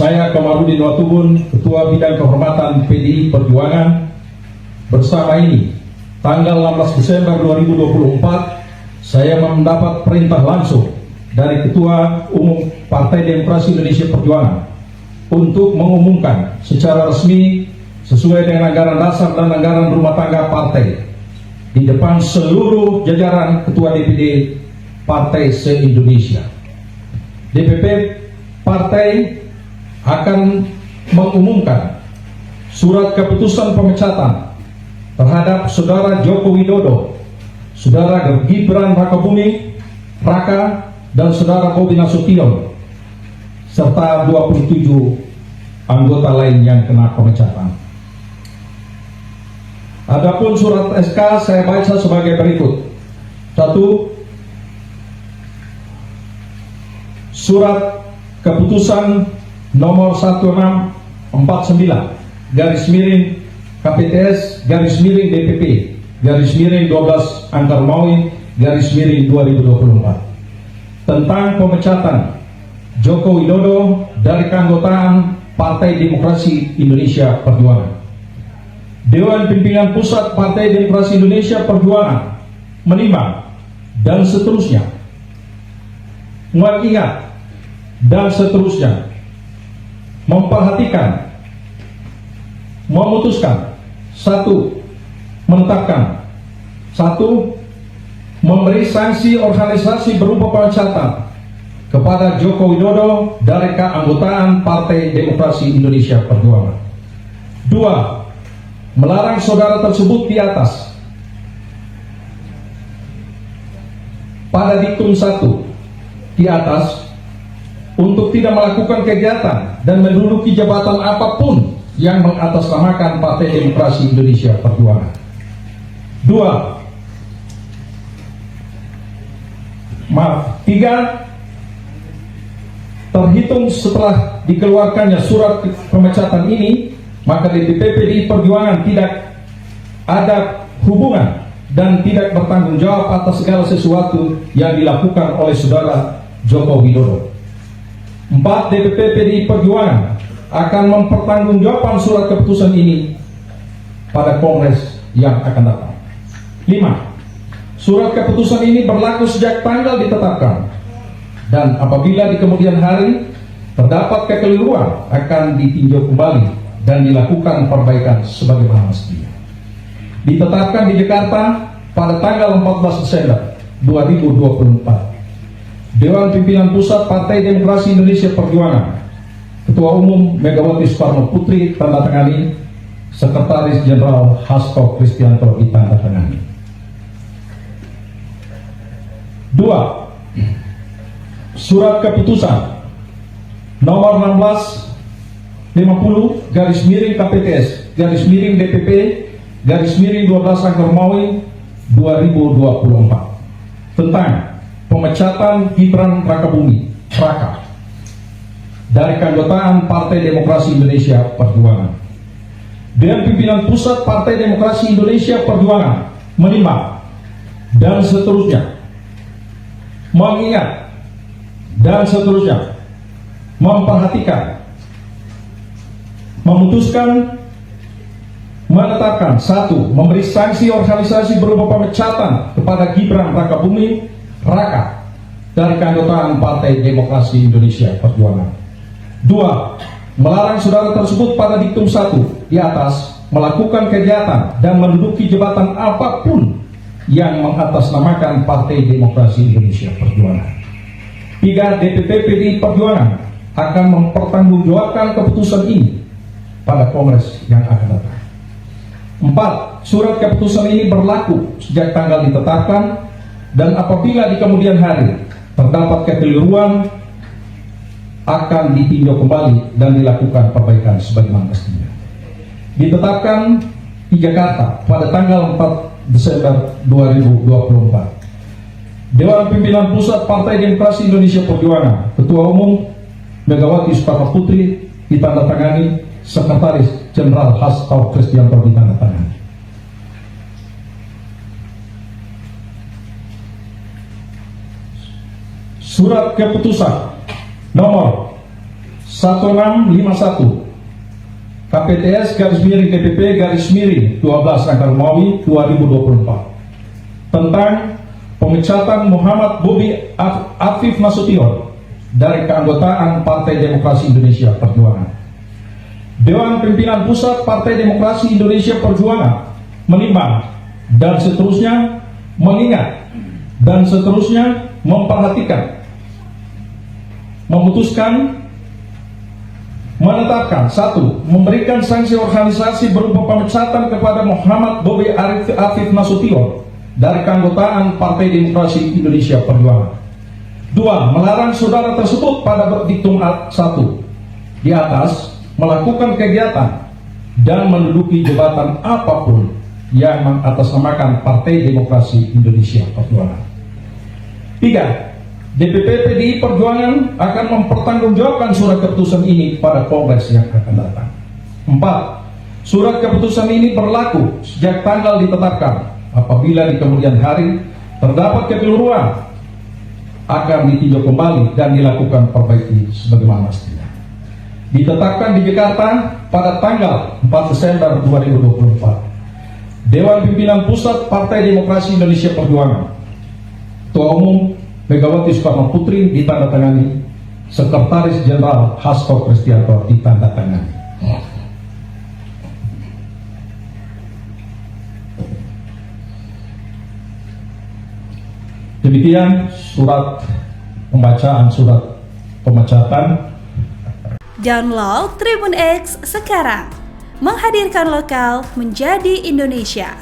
Saya Komarudin Watubun, Ketua Bidang Kehormatan PDI Perjuangan, bersama ini tanggal 16 Desember 2024 saya mendapat perintah langsung dari Ketua Umum Partai Demokrasi Indonesia Perjuangan untuk mengumumkan secara resmi sesuai dengan anggaran dasar dan anggaran rumah tangga partai di depan seluruh jajaran Ketua DPD Partai se-Indonesia. DPP Partai akan mengumumkan surat keputusan pemecatan terhadap Saudara Joko Widodo, Saudara Gibran Rakabuming Raka, dan Saudara Bobi Nasution, serta 27 anggota lain yang kena pemecatan. Adapun surat SK saya baca sebagai berikut. 1. Surat keputusan nomor 1649 garis miring KPTS garis miring DPP garis miring 12 Angkar Maui garis miring 2024 tentang pemecatan Joko Widodo dari keanggotaan Partai Demokrasi Indonesia Perjuangan. Dewan Pimpinan Pusat Partai Demokrasi Indonesia Perjuangan menimbang dan seterusnya, mengingat dan seterusnya, memperhatikan, memutuskan, 1. Menetapkan, 1. Memberi sanksi organisasi berupa pemecatan kepada Joko Widodo dari keanggotaan Partai Demokrasi Indonesia Perjuangan. 2. Melarang saudara tersebut di atas pada diktum 1 di atas untuk tidak melakukan kegiatan dan menduduki jabatan apapun yang mengatasnamakan Partai Demokrasi Indonesia Perjuangan. 3. Terhitung setelah dikeluarkannya surat pemecatan ini, maka DPP PDI Perjuangan tidak ada hubungan dan tidak bertanggung jawab atas segala sesuatu yang dilakukan oleh Saudara Joko Widodo. 4. DPP PDI Perjuangan akan mempertanggungjawabkan surat keputusan ini pada Kongres yang akan datang. 5. Surat keputusan ini berlaku sejak tanggal ditetapkan, dan apabila di kemudian hari terdapat kekeliruan akan ditinjau kembali dan dilakukan perbaikan sebagaimana mestinya. Ditetapkan di Jakarta pada tanggal 14 Desember 2024. Dewan Pimpinan Pusat Partai Demokrasi Indonesia Perjuangan, Ketua Umum Megawati Soekarno Putri tanda tangani, Sekretaris Jenderal Hasto Kristianto ditanda tangani. 2. Surat keputusan nomor 1650 garis miring KPTS garis miring DPP garis miring 12 Angkar Maui 2024 tentang pemecatan Gibran Rakabuming Raka dari keanggotaan Partai Demokrasi Indonesia Perjuangan. Dewan Pimpinan Pusat Partai Demokrasi Indonesia Perjuangan menimbang dan seterusnya, mengingat dan seterusnya, memperhatikan, memutuskan, menetapkan, 1. Memberi sanksi organisasi berupa pemecatan kepada Gibran Rakabuming Raka dari keanggotaan Partai Demokrasi Indonesia Perjuangan. 2. Melarang saudara tersebut pada diktum 1 di atas melakukan kegiatan dan menduduki jabatan apapun yang mengatasnamakan Partai Demokrasi Indonesia Perjuangan. 3. DPP PDI Perjuangan akan mempertanggungjawabkan keputusan ini pada Kongres yang akan datang. 4. Surat keputusan ini berlaku sejak tanggal ditetapkan, dan apabila di kemudian hari terdapat kekeliruan akan ditinjau kembali dan dilakukan perbaikan sebagaimana mestinya. Ditetapkan di Jakarta pada tanggal 4 Desember 2024. Dewan Pimpinan Pusat Partai Demokrasi Indonesia Perjuangan, Ketua Umum Megawati Soekarno Putri ditandatangani, Sekretaris Jenderal Hasto Kristianto ditandatangani. Surat keputusan nomor 1651 KPTS _DPP _12 angka Romawi 2024 tentang pemecatan Muhammad Bobi Afif Nasution dari keanggotaan Partai Demokrasi Indonesia Perjuangan. Dewan Pimpinan Pusat Partai Demokrasi Indonesia Perjuangan menimbang dan seterusnya mengingat dan seterusnya memperhatikan, memutuskan, menetapkan: 1. Memberikan sanksi organisasi berupa pemecatan kepada Muhammad Bobi Afif Nasution dari keanggotaan Partai Demokrasi Indonesia Perjuangan. 2. Melarang saudara tersebut pada diktum 1 di atas melakukan kegiatan dan menduduki jabatan apapun yang mengatasnamakan Partai Demokrasi Indonesia Perjuangan. 3. DPP PDI Perjuangan akan mempertanggungjawabkan surat keputusan ini pada kongres yang akan datang. 4. Surat keputusan ini berlaku sejak tanggal ditetapkan. Apabila di kemudian hari terdapat kekeliruan, akan ditinjau kembali dan dilakukan perbaiki sebagaimana mestinya. Ditetapkan di Jakarta pada tanggal 4 Desember 2024. Dewan Pimpinan Pusat Partai Demokrasi Indonesia Perjuangan, Ketua Umum Megawati Soekarno Putri ditandatangani, Sekretaris Jenderal Hasto Kristianto ditandatangani. Demikian surat pembacaan surat pemecatan. Download Tribun X sekarang, menghadirkan lokal menjadi Indonesia.